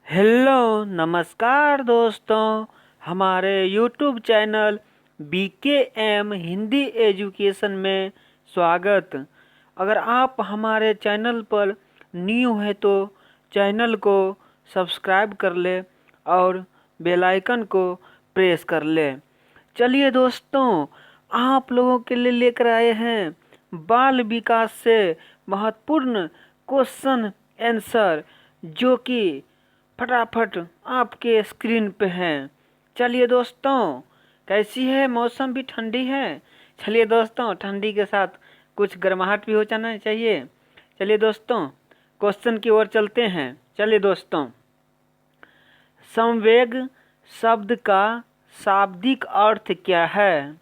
Hello नमस्कार दोस्तों, हमारे YouTube channel BKM Hindi education में स्वागत। अगर आप हमारे चैनल पर न्यू है तो चैनल को सब्सक्राइब कर ले और बेल आइकन को प्रेस कर ले। चलिए दोस्तों, आप लोगों के लिए लेकर आए हैं बाल विकास से महत्वपूर्ण क्वेश्चन आंसर, जो कि फटाफट आपके स्क्रीन पे हैं। चलिए दोस्तों, कैसी है? मौसम भी ठंडी है। चलिए दोस्तों, ठंडी के साथ कुछ गर्माहट भी हो जाना चाहिए। चलिए दोस्तों, क्वेश्चन की ओर चलते हैं। चलिए दोस्तों, संवेग शब्द का शाब्दिक अर्थ क्या है?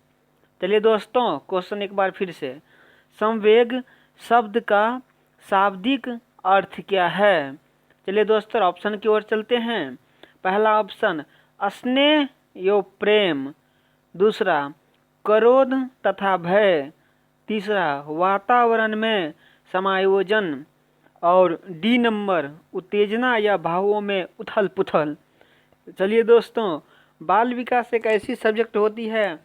चलिए दोस्तों, क्वेश्चन एक बार फिर से। संवेग शब्द का शाब्दिक अर्थ क्या है? चलिए दोस्तों, ऑप्शन की ओर चलते हैं। पहला ऑप्शन स्नेह यो प्रेम, दूसरा क्रोध तथा भय, तीसरा वातावरण में समायोजन, और डी नंबर उत्तेजना या भावों में उथल पुथल। चलिए दोस्तों, बाल विकास एक ऐसी सब्जेक्ट होती है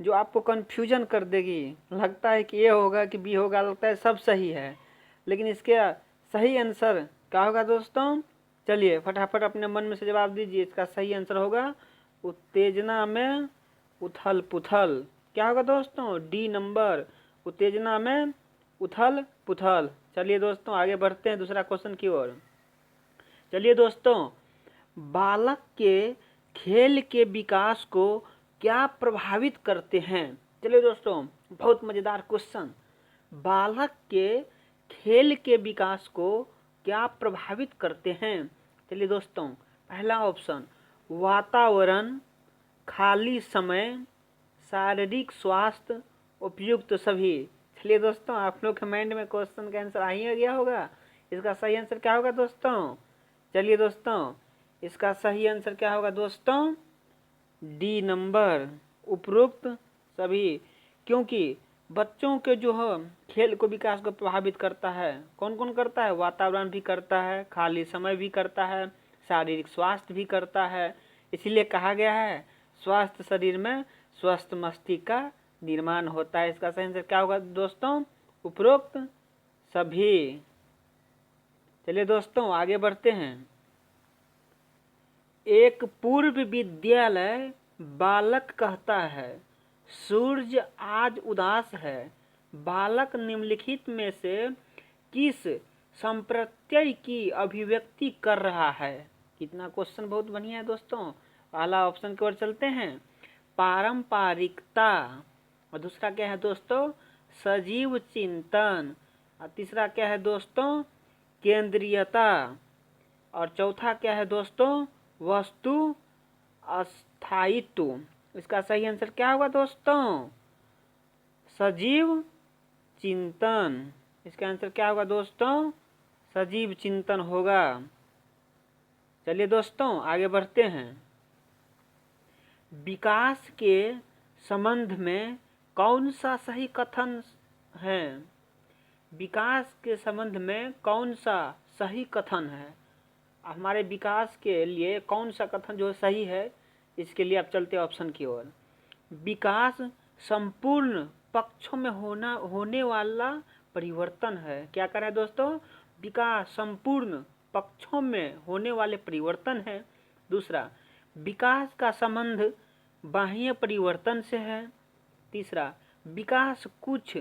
जो आपको कन्फ्यूजन कर देगी। लगता है कि ये होगा कि बी होगा, लगता है सब सही है, लेकिन इसका सही आंसर क्या होगा दोस्तों? चलिए फटाफट अपने मन में से जवाब दीजिए। इसका सही आंसर होगा उत्तेजना में उथल पुथल। क्या होगा दोस्तों? डी नंबर, उत्तेजना में उथल पुथल। चलिए दोस्तों, आगे बढ़ते हैं दूसरा क्वेश्चन की ओर। चलिए दोस्तों, बालक के खेल के विकास को क्या प्रभावित करते हैं? चलिए दोस्तों, बहुत मजेदार क्वेश्चन। बालक के खेल के विकास को क्या प्रभावित करते हैं? चलिए दोस्तों, पहला ऑप्शन वातावरण, खाली समय, शारीरिक स्वास्थ्य, उपयुक्त सभी। चलिए दोस्तों, आप लोग के माइंड में क्वेश्चन का आंसर आ ही गया होगा। इसका सही आंसर क्या होगा दोस्तों? चलिए दोस्तों, इसका सही आंसर क्या होगा दोस्तों? डी नंबर, उपरोक्त सभी। क्योंकि बच्चों के जो है खेल को विकास को प्रभावित करता है। कौन कौन करता है? वातावरण भी करता है, खाली समय भी करता है, शारीरिक स्वास्थ्य भी करता है। इसीलिए कहा गया है स्वस्थ शरीर में स्वस्थ मस्तिष्क का निर्माण होता है। इसका सही आंसर क्या होगा दोस्तों? उपरोक्त सभी। चलिए दोस्तों, आगे बढ़ते हैं। एक पूर्व विद्यालय बालक कहता है, सूर्य आज उदास है। बालक निम्नलिखित में से किस संप्रत्यय की अभिव्यक्ति कर रहा है? कितना क्वेश्चन बहुत बढ़िया है दोस्तों। पहला ऑप्शन की ओर चलते हैं, पारंपरिकता, और दूसरा क्या है दोस्तों? सजीव चिंतन, और तीसरा क्या है दोस्तों? केंद्रीयता, और चौथा क्या है दोस्तों? वस्तु अस्थायित्व। इसका सही आंसर क्या होगा दोस्तों? सजीव चिंतन। इसका आंसर क्या होगा दोस्तों? सजीव चिंतन होगा। चलिए दोस्तों, आगे बढ़ते हैं। विकास के संबंध में कौन सा सही कथन है? विकास के संबंध में कौन सा सही कथन है? हमारे विकास के लिए कौन सा कथन जो सही है, इसके लिए आप चलते ऑप्शन की ओर। विकास संपूर्ण पक्षों में होने वाला परिवर्तन है। क्या कर रहे हैं दोस्तों? विकास संपूर्ण पक्षों में होने वाले परिवर्तन है। दूसरा, विकास का संबंध बाह्य परिवर्तन से है। तीसरा, विकास कुछ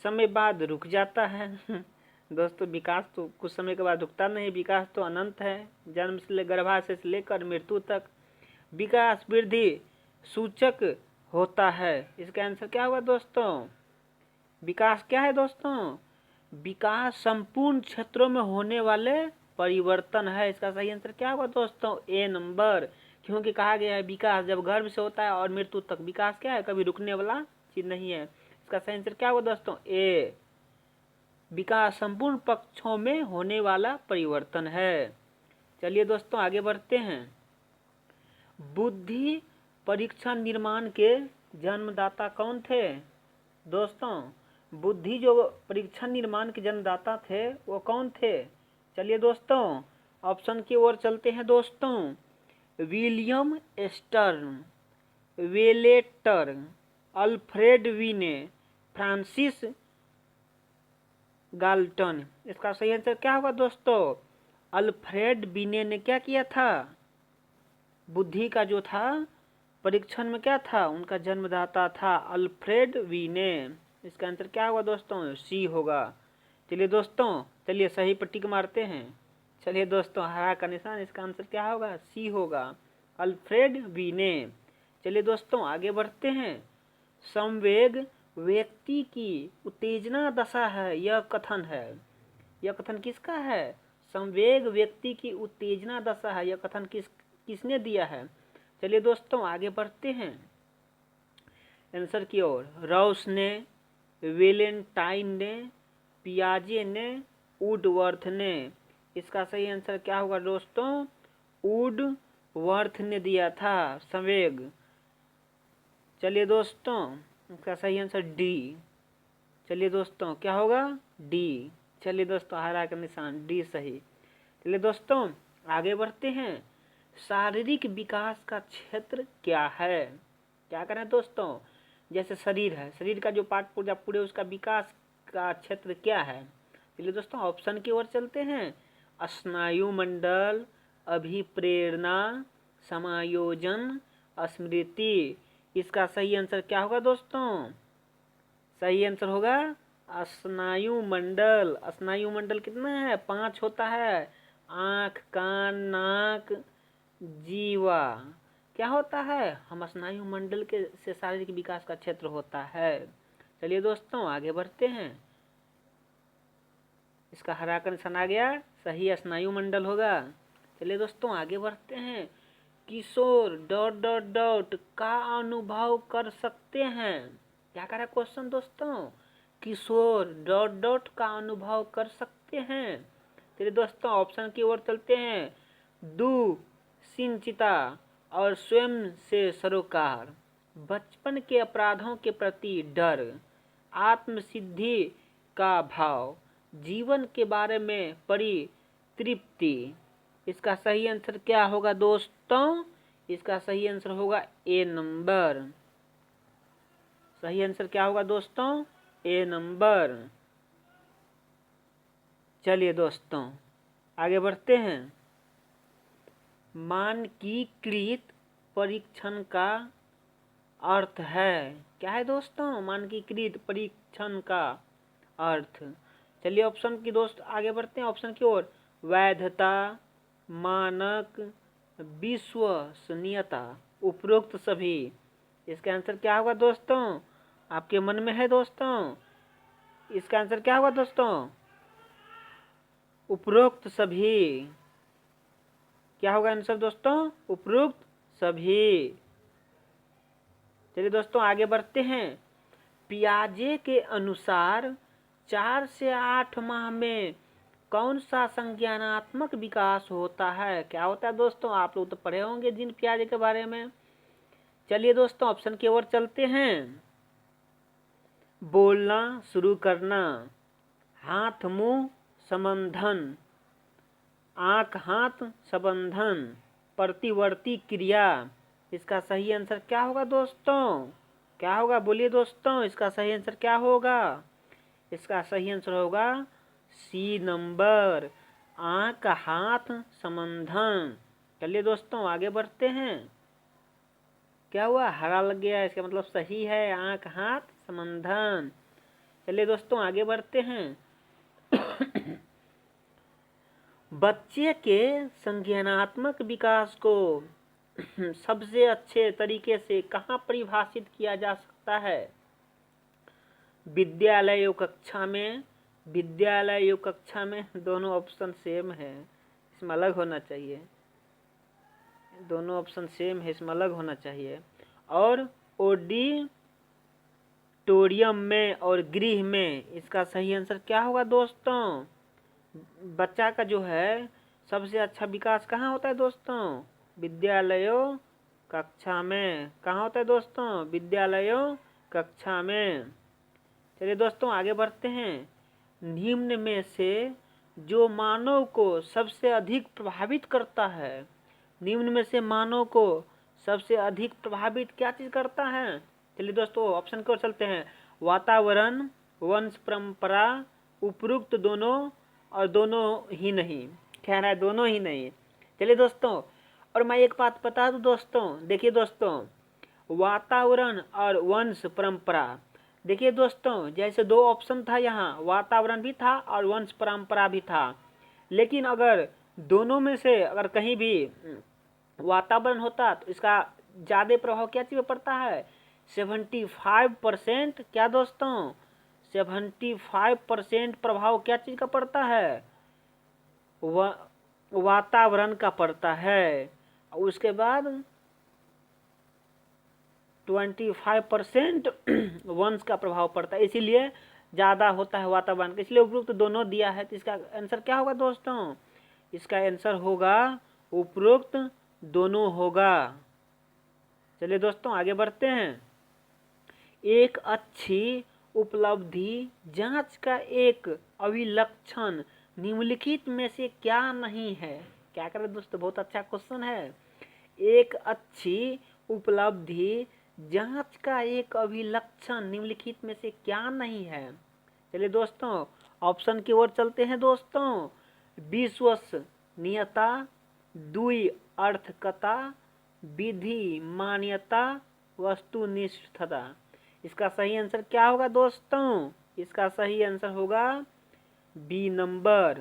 समय बाद रुक जाता है। दोस्तों, विकास तो कुछ समय के बाद रुकता नहीं, विकास तो अनंत है। जन्म से गर्भाशय से लेकर मृत्यु तक विकास वृद्धि सूचक होता है। इसका आंसर क्या होगा दोस्तों? विकास क्या है दोस्तों? विकास संपूर्ण क्षेत्रों में होने वाले परिवर्तन है। इसका सही आंसर क्या होगा दोस्तों? ए नंबर। क्योंकि कहा गया है विकास जब गर्भ से होता है और मृत्यु तक। विकास क्या है? कभी रुकने वाला चीज नहीं है। इसका सही आंसर क्या होगा दोस्तों? ए, विकास संपूर्ण पक्षों में होने वाला परिवर्तन है। चलिए दोस्तों, आगे बढ़ते हैं। बुद्धि परीक्षण निर्माण के जन्मदाता कौन थे? दोस्तों, बुद्धि जो परीक्षण निर्माण के जन्मदाता थे वो कौन थे? चलिए दोस्तों, ऑप्शन की ओर चलते हैं दोस्तों। विलियम स्टर्न, वेलेटर, अल्फ्रेड वीने, फ्रांसिस गाल्टन। इसका सही आंसर क्या होगा दोस्तों? अल्फ्रेड वीने ने क्या किया था? बुद्धि का जो था परीक्षण में क्या था? उनका जन्मदाता था अल्फ्रेड वीने। इसका आंसर क्या होगा दोस्तों? सी होगा। चलिए दोस्तों, चलिए सही पर टिक मारते हैं। चलिए दोस्तों, हरा का निशान, इसका आंसर क्या होगा? सी होगा, अल्फ्रेड वीने। चलिए दोस्तों आगे बढ़ते हैं। संवेग व्यक्ति की उत्तेजना दशा है, यह कथन है। यह कथन किसका है? संवेग व्यक्ति की उत्तेजना दशा है, यह कथन किसने दिया है? चलिए दोस्तों आगे बढ़ते हैं आंसर की ओर। रॉस ने, वेलेंटाइन ने, पियाजे ने, वुडवर्थ ने। इसका सही आंसर क्या होगा दोस्तों? वुडवर्थ ने दिया था संवेग। चलिए दोस्तों, इसका सही आंसर डी। चलिए दोस्तों, क्या होगा? डी। चलिए दोस्तों, हरा का निशान, डी सही। चलिए दोस्तों आगे बढ़ते हैं। शारीरिक विकास का क्षेत्र क्या है? क्या करें दोस्तों? जैसे शरीर है, शरीर का जो पार्ट पुर्जा पूरे, उसका विकास का क्षेत्र क्या है? चलिए दोस्तों ऑप्शन की ओर चलते हैं। स्नायु मंडल, अभिप्रेरणा, समायोजन, स्मृति। इसका सही आंसर क्या होगा दोस्तों? सही आंसर होगा स्नायु मंडल। स्नायु मंडल कितना है? 5 होता है। आँख, कान, नाक, जीवा। क्या होता है? हम स्नायु मंडल के से शारीरिक विकास का क्षेत्र होता है। चलिए दोस्तों आगे बढ़ते हैं। इसका हरा का निशान आ गया, सही स्नायु मंडल होगा। चलिए दोस्तों आगे बढ़ते हैं। किशोर डॉट डॉट डॉट का अनुभव कर सकते हैं। क्या कह रहा है क्वेश्चन दोस्तों? किशोर डॉट डॉट का अनुभव कर सकते हैं। चलिए दोस्तों ऑप्शन की ओर चलते हैं। दु सिंचिता और स्वयं से सरोकार, बचपन के अपराधों के प्रति डर, आत्मसिद्धि का भाव, जीवन के बारे में परितृप्ति। इसका सही आंसर क्या होगा दोस्तों? इसका सही आंसर होगा ए नंबर। सही आंसर क्या होगा दोस्तों? ए नंबर। चलिए दोस्तों आगे बढ़ते हैं। मानकीकृत परीक्षण का अर्थ है। क्या है दोस्तों मानकीकृत परीक्षण का अर्थ? चलिए ऑप्शन की दोस्त आगे बढ़ते हैं ऑप्शन की ओर। वैधता, मानक, विश्वसनीयता, उपरोक्त सभी। इसका आंसर क्या होगा दोस्तों? आपके मन में है दोस्तों? इसका आंसर क्या होगा दोस्तों? उपरोक्त सभी। क्या होगा आंसर दोस्तों? उपरोक्त सभी। चलिए दोस्तों आगे बढ़ते हैं। पियाजे के अनुसार 4 से 8 माह में कौन सा संज्ञानात्मक विकास होता है? क्या होता है दोस्तों? आप लोग तो पढ़े होंगे जीन पियाजे के बारे में। चलिए दोस्तों ऑप्शन की ओर चलते हैं। बोलना शुरू करना, हाथ मुंह संबंधन, आँख हाथ संबंधन, प्रतिवर्ती क्रिया। इसका सही आंसर क्या होगा दोस्तों? क्या होगा बोलिए दोस्तों? इसका सही आंसर क्या होगा? इसका सही आंसर होगा सी नंबर, आँख हाथ संबंधन। चलिए दोस्तों आगे बढ़ते हैं। क्या हुआ? हरा लग गया, इसका मतलब सही है, आँख हाथ संबंधन। चलिए दोस्तों आगे बढ़ते हैं। बच्चे के संज्ञानात्मक विकास को सबसे अच्छे तरीके से कहाँ परिभाषित किया जा सकता है? विद्यालय कक्षा में, विद्यालय कक्षा में। दोनों ऑप्शन सेम है, इसमें अलग होना चाहिए। दोनों ऑप्शन सेम है, इसमें अलग होना चाहिए। और ऑडिटोरियम में और गृह में। इसका सही आंसर क्या होगा दोस्तों? बच्चा का जो है सबसे अच्छा विकास कहाँ होता है दोस्तों? विद्यालयों कक्षा में। कहाँ होता है दोस्तों? विद्यालयों कक्षा में। चलिए दोस्तों आगे बढ़ते हैं। निम्न में से जो मानव को सबसे अधिक प्रभावित करता है। निम्न में से मानव को सबसे अधिक प्रभावित क्या चीज करता है? चलिए दोस्तों ऑप्शन की ओर चलते हैं। वातावरण, वंश परंपरा, उपरोक्त दोनों और दोनों ही नहीं। कह रहा है दोनों ही नहीं। चलिए दोस्तों, और मैं एक बात बता दूं दोस्तों, देखिए दोस्तों, वातावरण और वंश परंपरा, देखिए दोस्तों जैसे दो ऑप्शन था यहाँ, वातावरण भी था और वंश परंपरा भी था। लेकिन अगर दोनों में से अगर कहीं भी वातावरण होता तो इसका ज़्यादा प्रभाव क्या चीज़ में पड़ता है? 75% क्या दोस्तों? 75% प्रभाव क्या चीज़ का पड़ता है? वातावरण का पड़ता है। उसके बाद 25% वंश का प्रभाव पड़ता है, इसीलिए ज़्यादा होता है वातावरण का, इसलिए उपरोक्त दोनों दिया है। तो इसका आंसर क्या होगा दोस्तों? इसका आंसर होगा उपरोक्त दोनों होगा। चलिए दोस्तों आगे बढ़ते हैं। एक अच्छी उपलब्धि जांच का एक अभिलक्षण निम्नलिखित में से क्या नहीं है? क्या करें दोस्तों, बहुत अच्छा क्वेश्चन है। एक अच्छी उपलब्धि जांच का एक अभिलक्षण निम्नलिखित में से क्या नहीं है? चलिए दोस्तों ऑप्शन की ओर चलते हैं दोस्तों। विश्वसनीयता, दुई अर्थकता, विधि मान्यता, वस्तुनिष्ठता। इसका सही आंसर क्या होगा दोस्तों? इसका सही आंसर होगा बी नंबर,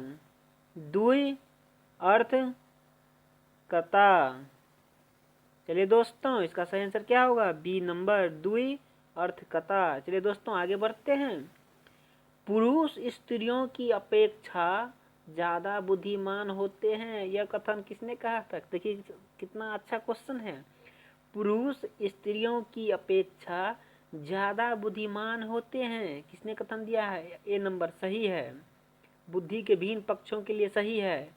दुई अर्थकता। चलिए दोस्तों इसका सही आंसर क्या होगा? बी नंबर, दुई अर्थकथा। चलिए दोस्तों आगे बढ़ते हैं। पुरुष स्त्रियों की अपेक्षा ज़्यादा बुद्धिमान होते हैं, यह कथन किसने कहा था? देखिए कितना अच्छा क्वेश्चन है। पुरुष स्त्रियों की अपेक्षा ज़्यादा बुद्धिमान होते हैं, किसने कथन दिया है? ए नंबर सही है। बुद्धि के भिन्न पक्षों के लिए सही है।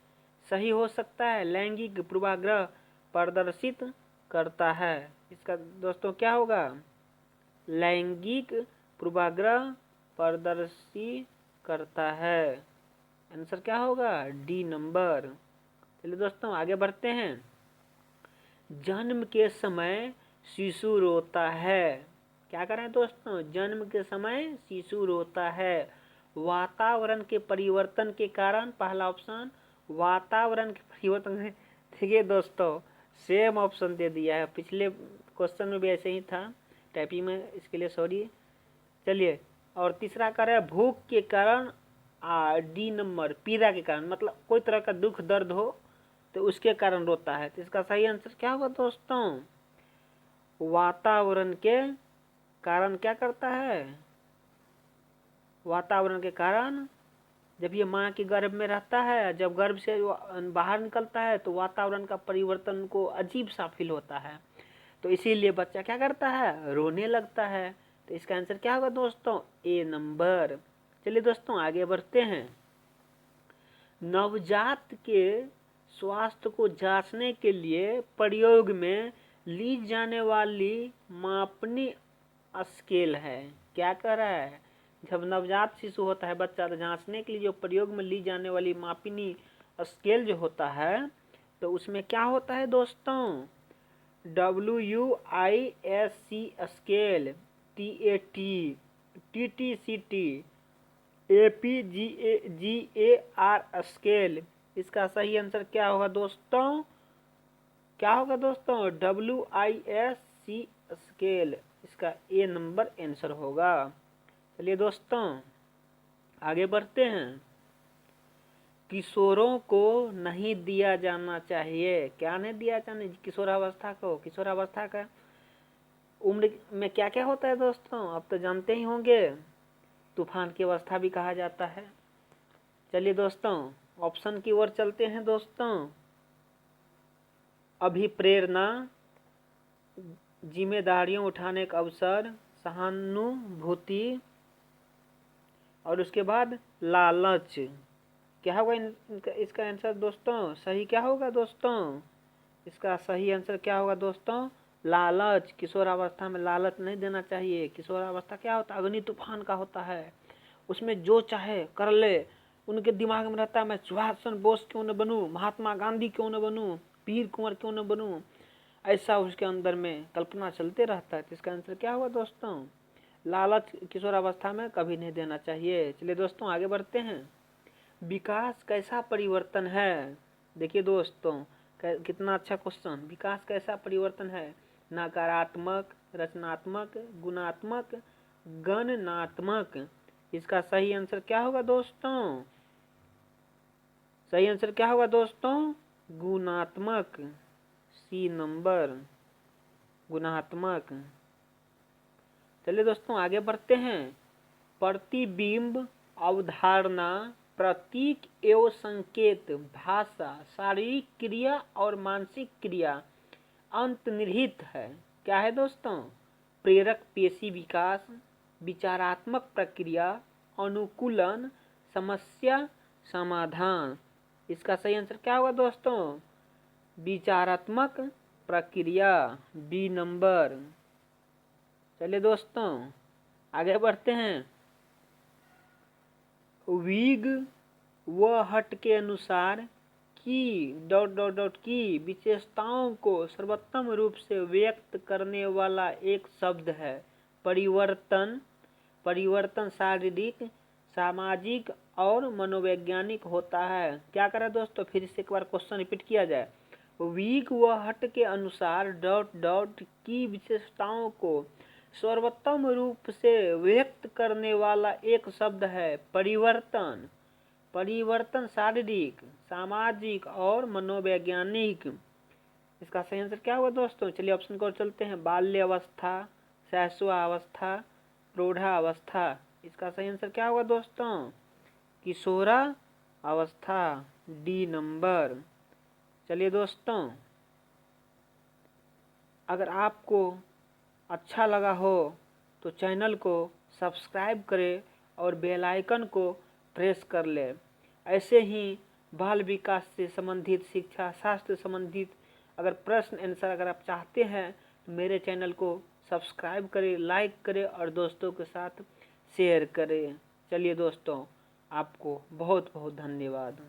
सही हो सकता है, लैंगिक पूर्वाग्रह प्रदर्शित करता है। इसका दोस्तों क्या होगा? लैंगिक पूर्वाग्रह प्रदर्शित करता है। आंसर क्या होगा? D number. चलिए दोस्तों आगे बढ़ते हैं। जन्म के समय शिशु रोता है, क्या करें दोस्तों? जन्म के समय शिशु रोता है वातावरण के परिवर्तन के कारण। पहला ऑप्शन वातावरण के परिवर्तन से। देखिए दोस्तों सेम ऑप्शन दे दिया है, पिछले क्वेश्चन में भी ऐसे ही था, टाइपिंग में, इसके लिए सॉरी। चलिए, और तीसरा कर है भूख के कारण, डी नंबर पीड़ा के कारण, मतलब कोई तरह का दुख दर्द हो तो उसके कारण रोता है। तो इसका सही आंसर क्या होगा दोस्तों? वातावरण के कारण क्या करता है? वातावरण के कारण जब ये माँ के गर्भ में रहता है, जब गर्भ से बाहर निकलता है तो वातावरण का परिवर्तन को अजीब सा फील होता है, तो इसीलिए बच्चा क्या करता है? रोने लगता है। तो इसका आंसर क्या होगा दोस्तों? ए नंबर। चलिए दोस्तों आगे बढ़ते हैं। नवजात के स्वास्थ्य को जांचने के लिए प्रयोग में ली जाने वाली मापनी स्केल है, क्या कह रहा है? जब नवजात शिशु होता है बच्चा, तो जांचने के लिए जो प्रयोग में ली जाने वाली मापनी स्केल जो होता है, तो उसमें क्या होता है दोस्तों? WISC scale, TAT, TTCT, APGAR scale. इसका सही आंसर क्या होगा दोस्तों? क्या होगा दोस्तों? WISC scale. इसका ए नंबर आंसर होगा। चलिए दोस्तों आगे बढ़ते हैं। किशोरों को नहीं दिया जाना चाहिए, क्या नहीं दिया जाना? किशोरावस्था को, किशोरावस्था का उम्र में क्या क्या होता है दोस्तों? अब तो जानते ही होंगे, तूफान की अवस्था भी कहा जाता है। चलिए दोस्तों ऑप्शन की ओर चलते हैं दोस्तों। अभिप्रेरणा, जिम्मेदारियों उठाने का अवसर, सहानुभूति, और उसके बाद लालच। क्या होगा इसका आंसर दोस्तों? सही क्या होगा दोस्तों? इसका सही आंसर क्या होगा दोस्तों? लालच। किशोरावस्था में लालच नहीं देना चाहिए। किशोरावस्था क्या होता है? अग्नि तूफान का होता है, उसमें जो चाहे कर ले, उनके दिमाग में रहता है मैं सुभाष चंद्र बोस क्यों न बनूं, महात्मा गांधी क्यों न बनूं, वीर कुंवर क्यों न बनूं, ऐसा उसके अंदर में कल्पना चलते रहता है। तो इसका आंसर क्या होगा दोस्तों? लालच किशोरावस्था में कभी नहीं देना चाहिए। चलिए दोस्तों आगे बढ़ते हैं। विकास कैसा परिवर्तन है? देखिए दोस्तों कितना अच्छा क्वेश्चन। विकास कैसा परिवर्तन है? नकारात्मक, रचनात्मक, गुणात्मक, गणनात्मक। इसका सही आंसर क्या होगा दोस्तों? सही आंसर क्या होगा दोस्तों? गुणात्मक, सी नंबर, गुणात्मक। चलिए दोस्तों आगे बढ़ते हैं। प्रतिबिंब, अवधारणा, प्रतीक एवं संकेत, भाषा, शारीरिक क्रिया और मानसिक क्रिया अंतर्निहित है। क्या है दोस्तों? प्रेरक पेशी विकास, विचारात्मक प्रक्रिया, अनुकूलन, समस्या समाधान। इसका सही आंसर क्या होगा दोस्तों? विचारात्मक प्रक्रिया, बी नंबर। चलिए दोस्तों आगे बढ़ते हैं। विग व हट के अनुसार की डॉट डॉट डॉट की विशेषताओं को सर्वोत्तम रूप से व्यक्त करने वाला एक शब्द है। परिवर्तन। परिवर्तन शारीरिक, सामाजिक और मनोवैज्ञानिक होता है। क्या करें दोस्तों? फिर से एक बार क्वेश्चन रिपीट किया जाए। विग व हट के अनुसार डॉट डॉट की विशेषताओं को सर्वोत्तम रूप से व्यक्त करने वाला एक शब्द है परिवर्तन। परिवर्तन शारीरिक, सामाजिक और मनोवैज्ञानिक। इसका सही आंसर क्या होगा दोस्तों? चलिए ऑप्शन को चलते हैं। बाल्यावस्था, शैशवावस्था, प्रौढ़ावस्था। इसका सही आंसर क्या होगा दोस्तों? किशोरा अवस्था, डी नंबर। चलिए दोस्तों अगर आपको अच्छा लगा हो तो चैनल को सब्सक्राइब करें और बेल आइकन को प्रेस कर लें। ऐसे ही बाल विकास से संबंधित, शिक्षा शास्त्र संबंधित अगर प्रश्न आंसर अगर आप चाहते हैं तो मेरे चैनल को सब्सक्राइब करें, लाइक करें और दोस्तों के साथ शेयर करें। चलिए दोस्तों आपको बहुत बहुत धन्यवाद।